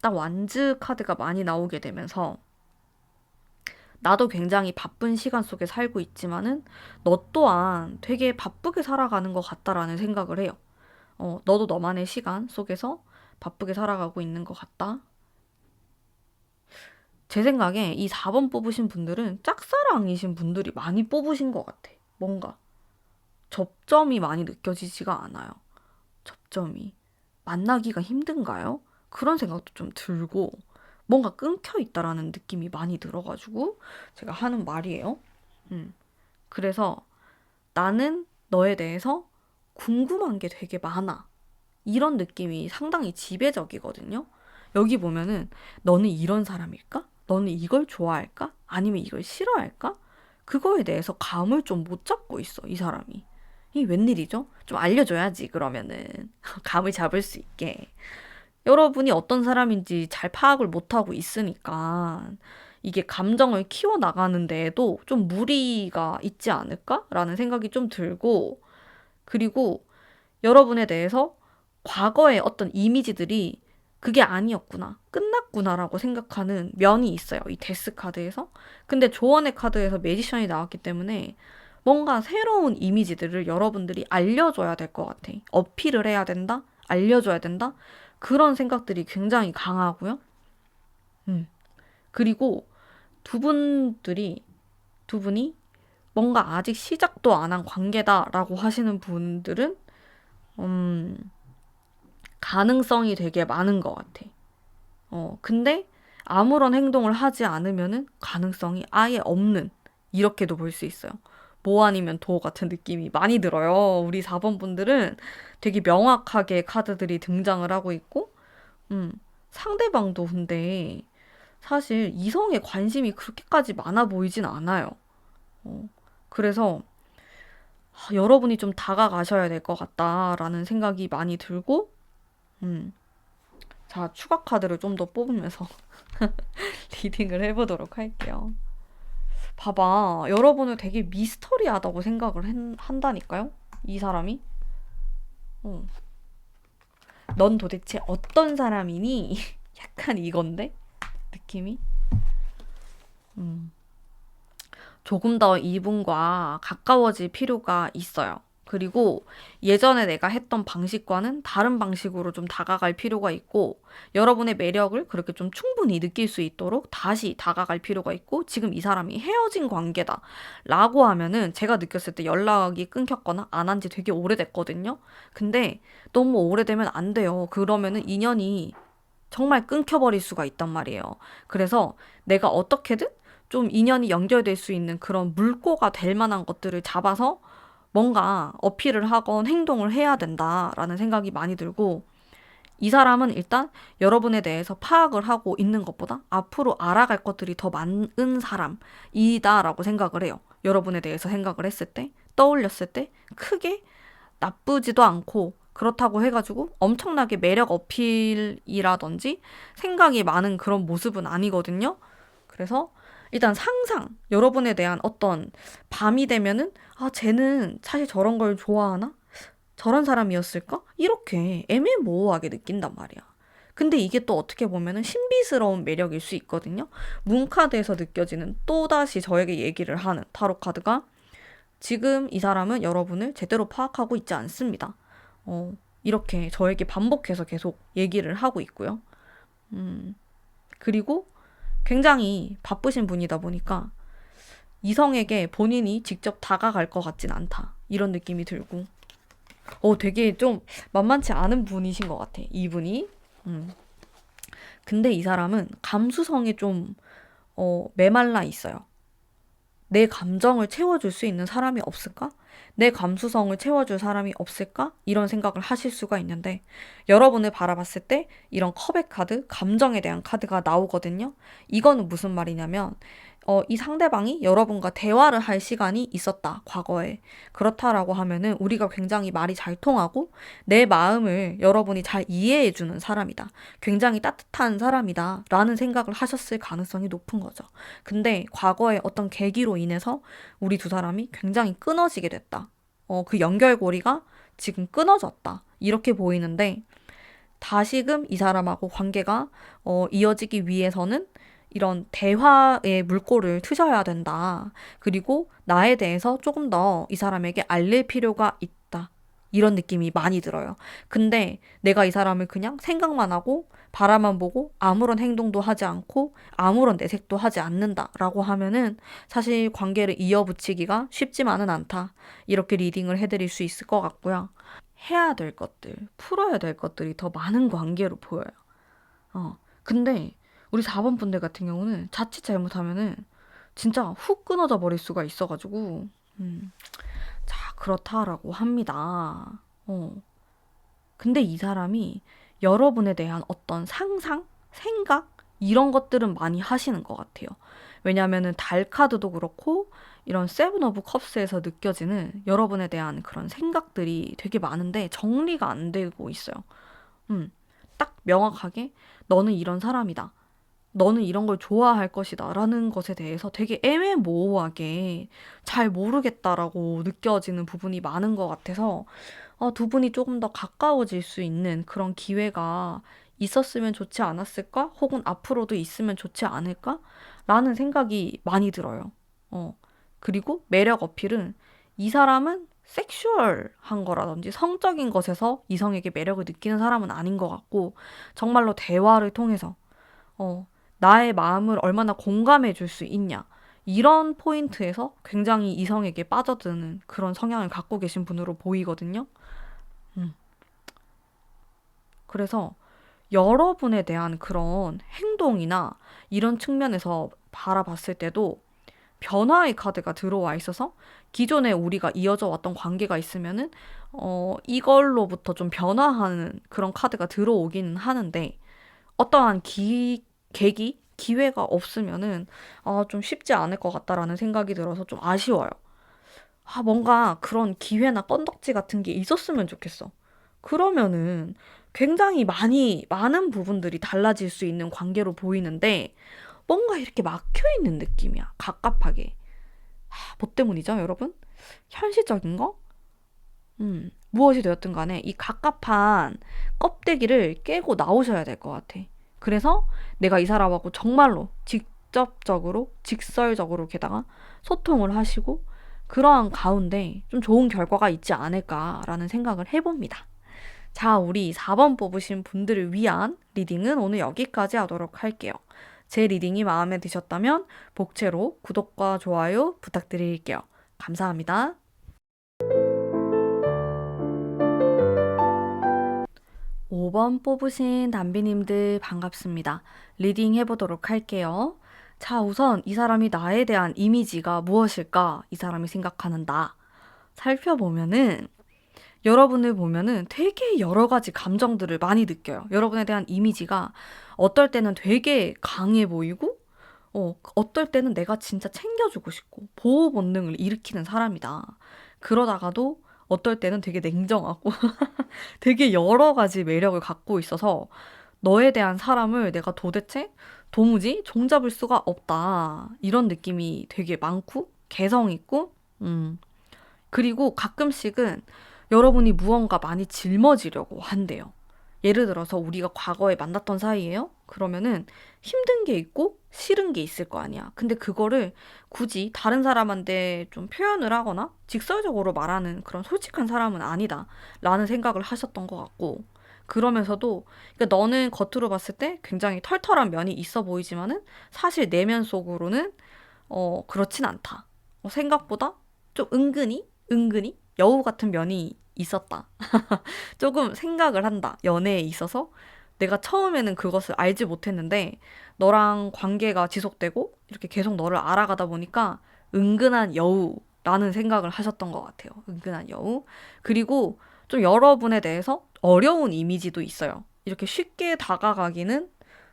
딱 완즈 카드가 많이 나오게 되면서, 나도 굉장히 바쁜 시간 속에 살고 있지만은, 너 또한 되게 바쁘게 살아가는 것 같다라는 생각을 해요. 너도 너만의 시간 속에서 바쁘게 살아가고 있는 것 같다. 제 생각에 이 4번 뽑으신 분들은 짝사랑이신 분들이 많이 뽑으신 것 같아. 뭔가 접점이 많이 느껴지지가 않아요. 접점이. 만나기가 힘든가요? 그런 생각도 좀 들고 뭔가 끊겨 있다라는 느낌이 많이 들어가지고 제가 하는 말이에요. 그래서 나는 너에 대해서 궁금한 게 되게 많아. 이런 느낌이 상당히 지배적이거든요. 여기 보면은 너는 이런 사람일까? 너는 이걸 좋아할까? 아니면 이걸 싫어할까? 그거에 대해서 감을 좀 못 잡고 있어, 이 사람이. 이 웬일이죠? 좀 알려줘야지, 그러면은. 감을 잡을 수 있게. 여러분이 어떤 사람인지 잘 파악을 못하고 있으니까 이게 감정을 키워나가는 데에도 좀 무리가 있지 않을까라는 생각이 좀 들고, 그리고 여러분에 대해서 과거의 어떤 이미지들이 그게 아니었구나, 끝났구나라고 생각하는 면이 있어요. 이 데스 카드에서. 근데 조언의 카드에서 매지션이 나왔기 때문에 뭔가 새로운 이미지들을 여러분들이 알려줘야 될 것 같아. 어필을 해야 된다? 알려줘야 된다? 그런 생각들이 굉장히 강하고요. 그리고 두 분들이, 두 분이 뭔가 아직 시작도 안 한 관계다라고 하시는 분들은, 가능성이 되게 많은 것 같아. 근데 아무런 행동을 하지 않으면은 가능성이 아예 없는, 이렇게도 볼 수 있어요. 뭐 아니면 도 같은 느낌이 많이 들어요. 우리 4번 분들은 되게 명확하게 카드들이 등장을 하고 있고, 상대방도 근데 사실 이성에 관심이 그렇게까지 많아 보이진 않아요. 그래서 여러분이 좀 다가가셔야 될 것 같다라는 생각이 많이 들고, 음, 자, 추가 카드를 좀 더 뽑으면서 리딩을 해보도록 할게요. 봐봐. 여러분을 되게 미스터리하다고 생각을 한다니까요? 이 사람이? 어. 넌 도대체 어떤 사람이니? 약간 이건데? 느낌이? 음. 조금 더 이분과 가까워질 필요가 있어요. 그리고 예전에 내가 했던 방식과는 다른 방식으로 좀 다가갈 필요가 있고, 여러분의 매력을 그렇게 좀 충분히 느낄 수 있도록 다시 다가갈 필요가 있고, 지금 이 사람이 헤어진 관계다 라고 하면은 제가 느꼈을 때 연락이 끊겼거나 안 한 지 되게 오래됐거든요. 근데 너무 오래되면 안 돼요. 그러면은 인연이 정말 끊겨버릴 수가 있단 말이에요. 그래서 내가 어떻게든 좀 인연이 연결될 수 있는 그런 물꼬가 될 만한 것들을 잡아서 뭔가 어필을 하건 행동을 해야 된다라는 생각이 많이 들고, 이 사람은 일단 여러분에 대해서 파악을 하고 있는 것보다 앞으로 알아갈 것들이 더 많은 사람이다라고 생각을 해요. 여러분에 대해서 생각을 했을 때, 떠올렸을 때 크게 나쁘지도 않고, 그렇다고 해가지고 엄청나게 매력 어필이라든지 생각이 많은 그런 모습은 아니거든요. 그래서 일단 상상, 여러분에 대한 어떤 밤이 되면은, 아, 쟤는 사실 저런 걸 좋아하나? 저런 사람이었을까? 이렇게 애매모호하게 느낀단 말이야. 근데 이게 또 어떻게 보면은 신비스러운 매력일 수 있거든요. 문카드에서 느껴지는, 또다시 저에게 얘기를 하는 타로 카드가, 지금 이 사람은 여러분을 제대로 파악하고 있지 않습니다. 이렇게 저에게 반복해서 계속 얘기를 하고 있고요. 그리고 굉장히 바쁘신 분이다 보니까 이성에게 본인이 직접 다가갈 것 같진 않다. 이런 느낌이 들고. 되게 좀 만만치 않은 분이신 것 같아, 이분이. 음. 근데 이 사람은 감수성이 좀, 메말라 있어요. 내 감정을 채워줄 수 있는 사람이 없을까? 내 감수성을 채워줄 사람이 없을까? 이런 생각을 하실 수가 있는데, 여러분을 바라봤을 때 이런 컵의 카드, 감정에 대한 카드가 나오거든요. 이거는 무슨 말이냐면, 이 상대방이 여러분과 대화를 할 시간이 있었다, 과거에. 그렇다라고 하면은 우리가 굉장히 말이 잘 통하고 내 마음을 여러분이 잘 이해해주는 사람이다. 굉장히 따뜻한 사람이다. 라는 생각을 하셨을 가능성이 높은 거죠. 근데 과거에 어떤 계기로 인해서 우리 두 사람이 굉장히 끊어지게 됐다. 그 연결고리가 지금 끊어졌다. 이렇게 보이는데, 다시금 이 사람하고 관계가 이어지기 위해서는 이런 대화의 물꼬를 트셔야 된다. 그리고 나에 대해서 조금 더 이 사람에게 알릴 필요가 있다. 이런 느낌이 많이 들어요. 근데 내가 이 사람을 그냥 생각만 하고 바라만 보고 아무런 행동도 하지 않고 아무런 내색도 하지 않는다라고 하면은 사실 관계를 이어붙이기가 쉽지만은 않다. 이렇게 리딩을 해드릴 수 있을 것 같고요. 해야 될 것들, 풀어야 될 것들이 더 많은 관계로 보여요. 근데 우리 4번 분들 같은 경우는 자칫 잘못하면은 진짜 훅 끊어져 버릴 수가 있어가지고, 음, 자, 그렇다라고 합니다. 어. 근데 이 사람이 여러분에 대한 어떤 상상, 생각, 이런 것들은 많이 하시는 것 같아요. 왜냐면은 달 카드도 그렇고, 이런 세븐 오브 컵스에서 느껴지는 여러분에 대한 그런 생각들이 되게 많은데 정리가 안 되고 있어요. 음, 딱 명확하게 너는 이런 사람이다. 너는 이런 걸 좋아할 것이다. 라는 것에 대해서 되게 애매모호하게 잘 모르겠다라고 느껴지는 부분이 많은 것 같아서 두 분이 조금 더 가까워질 수 있는 그런 기회가 있었으면 좋지 않았을까? 혹은 앞으로도 있으면 좋지 않을까? 라는 생각이 많이 들어요. 어. 그리고 매력 어필은 이 사람은 섹슈얼한 거라든지 성적인 것에서 이성에게 매력을 느끼는 사람은 아닌 것 같고 정말로 대화를 통해서 어, 나의 마음을 얼마나 공감해 줄 수 있냐. 이런 포인트에서 굉장히 이성에게 빠져드는 그런 성향을 갖고 계신 분으로 보이거든요. 음. 그래서 여러분에 대한 그런 행동이나 이런 측면에서 바라봤을 때도 변화의 카드가 들어와 있어서 기존에 우리가 이어져 왔던 관계가 있으면은 이걸로부터 좀 변화하는 그런 카드가 들어오기는 하는데 어떠한 계기, 기회가 없으면은 좀 쉽지 않을 것 같다라는 생각이 들어서 좀 아쉬워요. 뭔가 그런 기회나 건덕지 같은 게 있었으면 좋겠어. 그러면은 굉장히 많은 부분들이 달라질 수 있는 관계로 보이는데 뭔가 이렇게 막혀 있는 느낌이야. 갑갑하게. 뭐 때문이죠, 여러분? 현실적인 거? 무엇이 되었든 간에 이 갑갑한 껍데기를 깨고 나오셔야 될 것 같아. 그래서 내가 이 사람하고 정말로 직접적으로, 직설적으로 게다가 소통을 하시고 그러한 가운데 좀 좋은 결과가 있지 않을까라는 생각을 해봅니다. 자, 우리 4번 뽑으신 분들을 위한 리딩은 오늘 여기까지 하도록 할게요. 제 리딩이 마음에 드셨다면 복채로 구독과 좋아요 부탁드릴게요. 감사합니다. 5번 뽑으신 담비님들 반갑습니다. 리딩 해보도록 할게요. 자, 우선 이 사람이 나에 대한 이미지가 무엇일까? 이 사람이 생각하는 나. 살펴보면은 여러분을 보면은 되게 여러 가지 감정들을 많이 느껴요. 여러분에 대한 이미지가 어떨 때는 되게 강해 보이고, 어떨 때는 내가 진짜 챙겨주고 싶고, 보호 본능을 일으키는 사람이다. 그러다가도 어떨 때는 되게 냉정하고, 되게 여러 가지 매력을 갖고 있어서 너에 대한 사람을 내가 도무지 종잡을 수가 없다. 이런 느낌이 되게 많고, 개성 있고, 그리고 가끔씩은 여러분이 무언가 많이 짊어지려고 한대요. 예를 들어서 우리가 과거에 만났던 사이예요? 그러면은 힘든 게 있고 싫은 게 있을 거 아니야. 근데 그거를 굳이 다른 사람한테 좀 표현을 하거나 직설적으로 말하는 그런 솔직한 사람은 아니다. 라는 생각을 하셨던 것 같고. 그러면서도 그러니까 너는 겉으로 봤을 때 굉장히 털털한 면이 있어 보이지만은 사실 내면 속으로는 그렇진 않다. 생각보다 좀 은근히 여우 같은 면이 있었다. 조금 생각을 한다. 연애에 있어서 내가 처음에는 그것을 알지 못했는데 너랑 관계가 지속되고 이렇게 계속 너를 알아가다 보니까 은근한 여우라는 생각을 하셨던 것 같아요. 은근한 여우. 그리고 좀 여러분에 대해서 어려운 이미지도 있어요. 이렇게 쉽게 다가가기는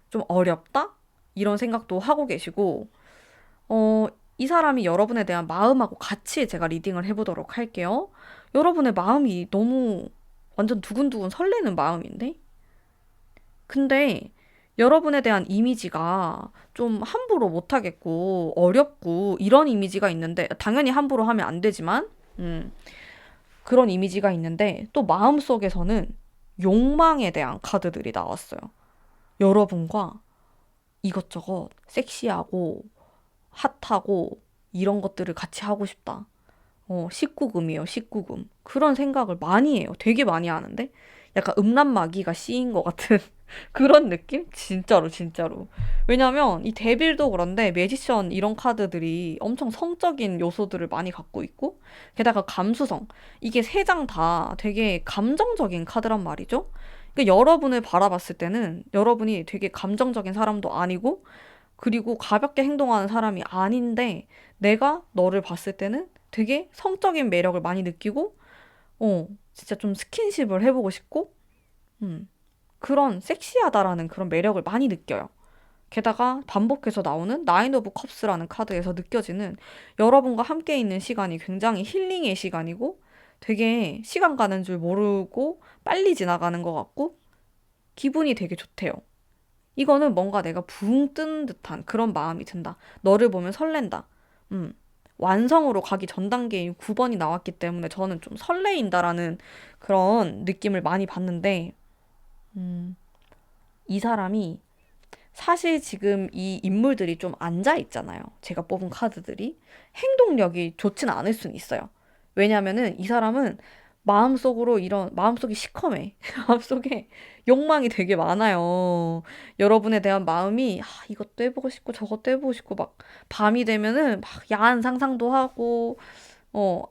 좀 어렵다? 이런 생각도 하고 계시고, 어, 이 사람이 여러분에 대한 마음하고 같이 제가 리딩을 해보도록 할게요. 여러분의 마음이 너무 완전 두근두근 설레는 마음인데? 근데 여러분에 대한 이미지가 좀 함부로 못하겠고, 어렵고, 이런 이미지가 있는데, 당연히 함부로 하면 안 되지만, 그런 이미지가 있는데, 또 마음속에서는 욕망에 대한 카드들이 나왔어요. 여러분과 이것저것 섹시하고, 핫하고, 이런 것들을 같이 하고 싶다. 19금이에요, 19금. 그런 생각을 많이 해요. 되게 많이 하는데? 약간 음란마귀가 씌인 것 같은 그런 느낌? 진짜로, 진짜로. 왜냐면 이 데빌도 그런데 매지션 이런 카드들이 엄청 성적인 요소들을 많이 갖고 있고, 게다가 감수성. 이게 세 장 다 되게 감정적인 카드란 말이죠? 그러니까 여러분을 바라봤을 때는 여러분이 되게 감정적인 사람도 아니고, 그리고 가볍게 행동하는 사람이 아닌데, 내가 너를 봤을 때는 되게 성적인 매력을 많이 느끼고, 진짜 좀 스킨십을 해보고 싶고, 음, 그런 섹시하다라는 그런 매력을 많이 느껴요. 게다가 반복해서 나오는 나인 오브 컵스라는 카드에서 느껴지는 여러분과 함께 있는 시간이 굉장히 힐링의 시간이고 되게 시간 가는 줄 모르고 빨리 지나가는 것 같고 기분이 되게 좋대요. 이거는 뭔가 내가 붕 뜬 듯한 그런 마음이 든다. 너를 보면 설렌다. 음. 완성으로 가기 전 단계인 9번이 나왔기 때문에 저는 좀 설레인다라는 그런 느낌을 많이 받는데, 음, 이 사람이 사실 지금 이 인물들이 좀 앉아 있잖아요. 제가 뽑은 카드들이. 행동력이 좋지는 않을 수는 있어요. 왜냐면은 이 사람은 마음속으로 마음속이 시커매. 마음속에 욕망이 되게 많아요. 여러분에 대한 마음이, 이것도 해보고 싶고 저것도 해보고 싶고 막 밤이 되면은 막 야한 상상도 하고,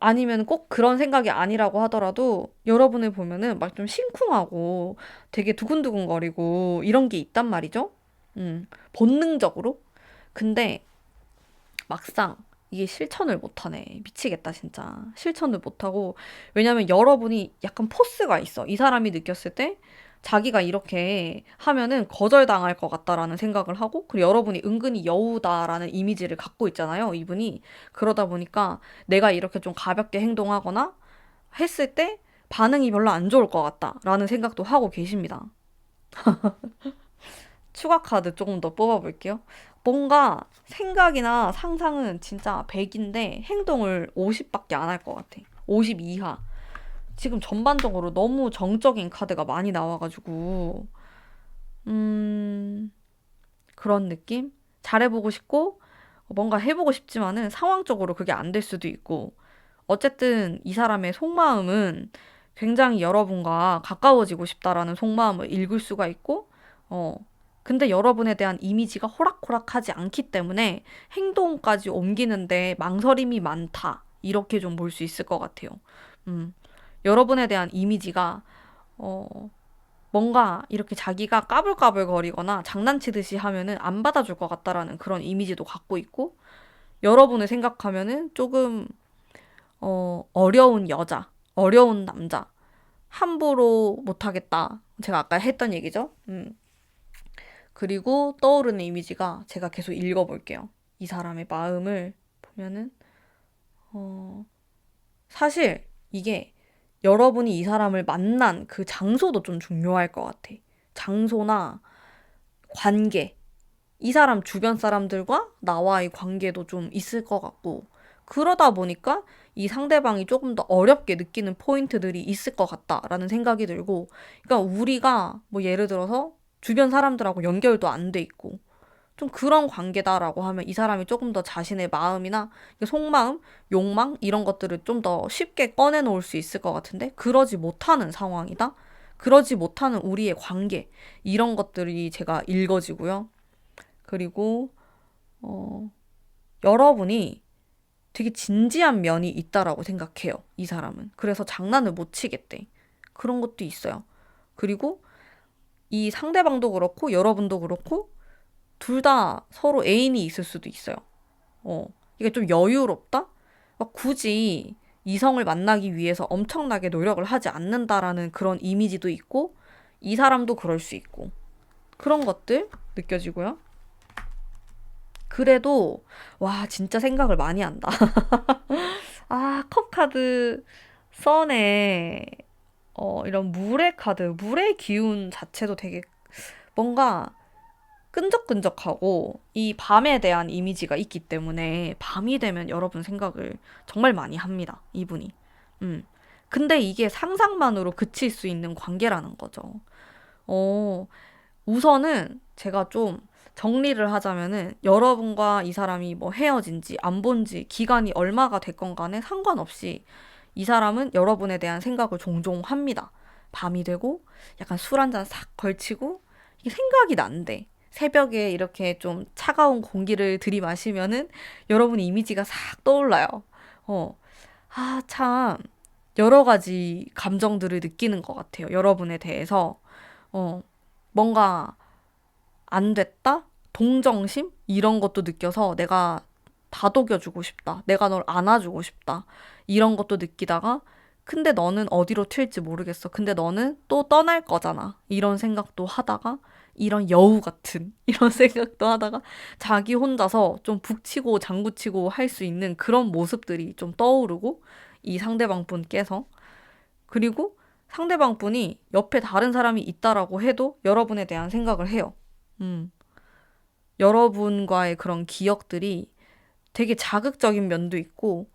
아니면 꼭 그런 생각이 아니라고 하더라도 여러분을 보면은 막 좀 심쿵하고 되게 두근두근거리고 이런 게 있단 말이죠. 본능적으로. 근데 막상 이게 실천을 못하네. 미치겠다, 진짜. 실천을 못하고. 왜냐면 여러분이 약간 포스가 있어. 이 사람이 느꼈을 때 자기가 이렇게 하면은 거절당할 것 같다라는 생각을 하고, 그리고 여러분이 은근히 여우다라는 이미지를 갖고 있잖아요, 이분이. 그러다 보니까 내가 이렇게 좀 가볍게 행동하거나 했을 때 반응이 별로 안 좋을 것 같다라는 생각도 하고 계십니다. 추가 카드 조금 더 뽑아볼게요. 뭔가 생각이나 상상은 진짜 100인데 행동을 50밖에 안 할 것 같아. 50 이하. 지금 전반적으로 너무 정적인 카드가 많이 나와가지고, 그런 느낌? 잘해보고 싶고, 뭔가 해보고 싶지만은 상황적으로 그게 안 될 수도 있고, 어쨌든 이 사람의 속마음은 굉장히 여러분과 가까워지고 싶다라는 속마음을 읽을 수가 있고, 어, 근데 여러분에 대한 이미지가 호락호락하지 않기 때문에 행동까지 옮기는데 망설임이 많다. 이렇게 좀 볼 수 있을 것 같아요. 음, 여러분에 대한 이미지가, 어, 뭔가 이렇게 자기가 까불까불거리거나 장난치듯이 하면은 안 받아줄 것 같다라는 그런 이미지도 갖고 있고, 여러분을 생각하면은 조금 어려운 여자, 어려운 남자, 함부로 못하겠다. 제가 아까 했던 얘기죠. 그리고 떠오르는 이미지가 제가 계속 읽어볼게요. 이 사람의 마음을 보면은, 어, 사실 이게 여러분이 이 사람을 만난 그 장소도 좀 중요할 것 같아. 장소나 관계. 이 사람 주변 사람들과 나와의 관계도 좀 있을 것 같고, 그러다 보니까 이 상대방이 조금 더 어렵게 느끼는 포인트들이 있을 것 같다라는 생각이 들고, 그러니까 우리가 뭐 예를 들어서 주변 사람들하고 연결도 안 돼 있고, 좀 그런 관계다라고 하면 이 사람이 조금 더 자신의 마음이나 속마음, 욕망 이런 것들을 좀 더 쉽게 꺼내놓을 수 있을 것 같은데 그러지 못하는 상황이다. 그러지 못하는 우리의 관계 이런 것들이 제가 읽어지고요. 그리고 어, 여러분이 되게 진지한 면이 있다라고 생각해요. 이 사람은. 그래서 장난을 못 치겠대. 그런 것도 있어요. 그리고 이 상대방도 그렇고 여러분도 그렇고 둘 다 서로 애인이 있을 수도 있어요. 이게 좀 여유롭다? 막 굳이 이성을 만나기 위해서 엄청나게 노력을 하지 않는다라는 그런 이미지도 있고, 이 사람도 그럴 수 있고, 그런 것들 느껴지고요. 그래도, 와, 진짜 생각을 많이 한다. 아, 컵 카드, 선에, 이런 물의 카드, 물의 기운 자체도 되게 뭔가 끈적끈적하고 이 밤에 대한 이미지가 있기 때문에 밤이 되면 여러분 생각을 정말 많이 합니다. 이분이. 음. 근데 이게 상상만으로 그칠 수 있는 관계라는 거죠. 어, 우선은 제가 좀 정리를 하자면은 여러분과 이 사람이 뭐 헤어진 지 안 본 지 기간이 얼마가 됐건 간에 상관없이 이 사람은 여러분에 대한 생각을 종종 합니다. 밤이 되고 약간 술 한 잔 싹 걸치고 이게 생각이 난대. 새벽에 이렇게 좀 차가운 공기를 들이마시면은 여러분의 이미지가 싹 떠올라요. 어, 참 여러 가지 감정들을 느끼는 것 같아요. 여러분에 대해서. 어, 뭔가 안 됐다? 동정심? 이런 것도 느껴서 내가 다독여주고 싶다. 내가 널 안아주고 싶다. 이런 것도 느끼다가 근데 너는 어디로 튈지 모르겠어. 근데 너는 또 떠날 거잖아. 이런 생각도 하다가 이런 여우 같은 이런 생각도 하다가 자기 혼자서 좀 북치고 장구치고 할 수 있는 그런 모습들이 좀 떠오르고 이 상대방 분께서 그리고 상대방 분이 옆에 다른 사람이 있다라고 해도 여러분에 대한 생각을 해요. 음. 여러분과의 그런 기억들이 되게 자극적인 면도 있고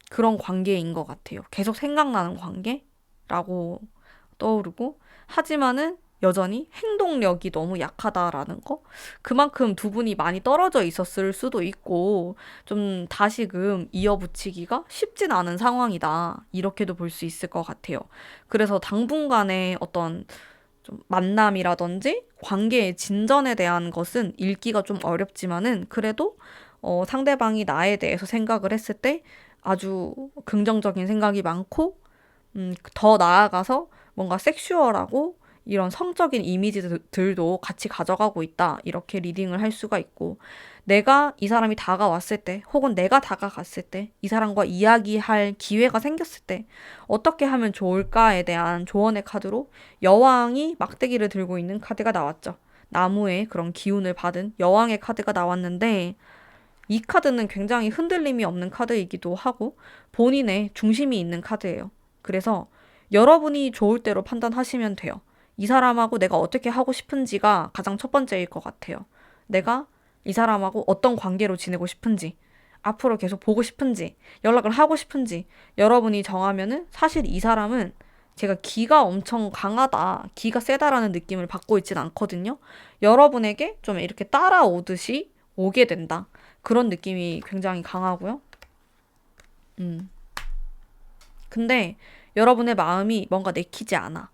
그런 관계인 것 같아요. 계속 생각나는 관계라고 떠오르고 하지만은 여전히 행동력이 너무 약하다라는 거? 그만큼 두 분이 많이 떨어져 있었을 수도 있고 좀 다시금 이어붙이기가 쉽진 않은 상황이다. 이렇게도 볼 수 있을 것 같아요. 그래서 당분간의 어떤 좀 만남이라든지 관계의 진전에 대한 것은 읽기가 좀 어렵지만은 그래도 상대방이 나에 대해서 생각을 했을 때 아주 긍정적인 생각이 많고 더 나아가서 뭔가 섹슈얼하고 이런 성적인 이미지들도 같이 가져가고 있다. 이렇게 리딩을 할 수가 있고, 내가 이 사람이 다가왔을 때, 혹은 내가 다가갔을 때, 이 사람과 이야기할 기회가 생겼을 때, 어떻게 하면 좋을까에 대한 조언의 카드로 여왕이 막대기를 들고 있는 카드가 나왔죠. 나무의 그런 기운을 받은 여왕의 카드가 나왔는데, 이 카드는 굉장히 흔들림이 없는 카드이기도 하고 본인의 중심이 있는 카드예요. 그래서 여러분이 좋을 대로 판단하시면 돼요. 이 사람하고 내가 어떻게 하고 싶은지가 가장 첫 번째일 것 같아요. 내가 이 사람하고 어떤 관계로 지내고 싶은지, 앞으로 계속 보고 싶은지, 연락을 하고 싶은지 여러분이 정하면은 사실 이 사람은 제가 기가 엄청 강하다, 기가 세다라는 느낌을 받고 있진 않거든요. 여러분에게 좀 이렇게 따라오듯이 오게 된다. 그런 느낌이 굉장히 강하고요. 음. 근데 여러분의 마음이 뭔가 내키지 않아.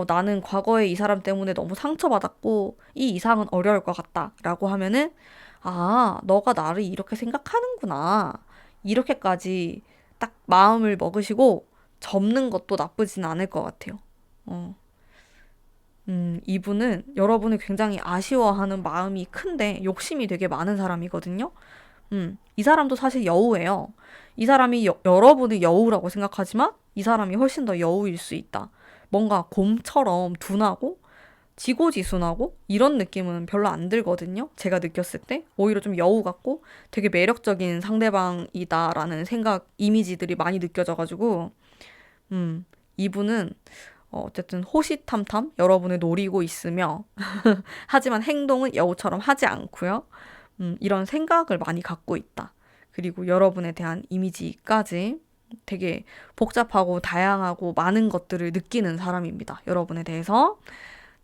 나는 과거에 이 사람 때문에 너무 상처받았고, 이 이상은 어려울 것 같다. 라고 하면은, 아, 너가 나를 이렇게 생각하는구나. 이렇게까지 딱 마음을 먹으시고, 접는 것도 나쁘진 않을 것 같아요. 어. 이분은 여러분을 굉장히 아쉬워하는 마음이 큰데, 욕심이 되게 많은 사람이거든요. 이 사람도 사실 여우예요. 이 사람이 여러분을 여우라고 생각하지만 이 사람이 훨씬 더 여우일 수 있다. 뭔가 곰처럼 둔하고 지고지순하고 이런 느낌은 별로 안 들거든요. 제가 느꼈을 때 오히려 좀 여우 같고 되게 매력적인 상대방이다라는 생각 이미지들이 많이 느껴져가지고 이분은 어쨌든 호시탐탐 여러분을 노리고 있으며 하지만 행동은 여우처럼 하지 않고요. 이런 생각을 많이 갖고 있다. 그리고 여러분에 대한 이미지까지 되게 복잡하고 다양하고 많은 것들을 느끼는 사람입니다. 여러분에 대해서.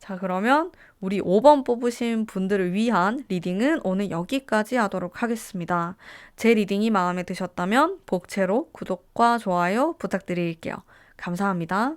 자, 그러면 우리 5번 뽑으신 분들을 위한 리딩은 오늘 여기까지 하도록 하겠습니다. 제 리딩이 마음에 드셨다면 복채로 구독과 좋아요 부탁드릴게요. 감사합니다.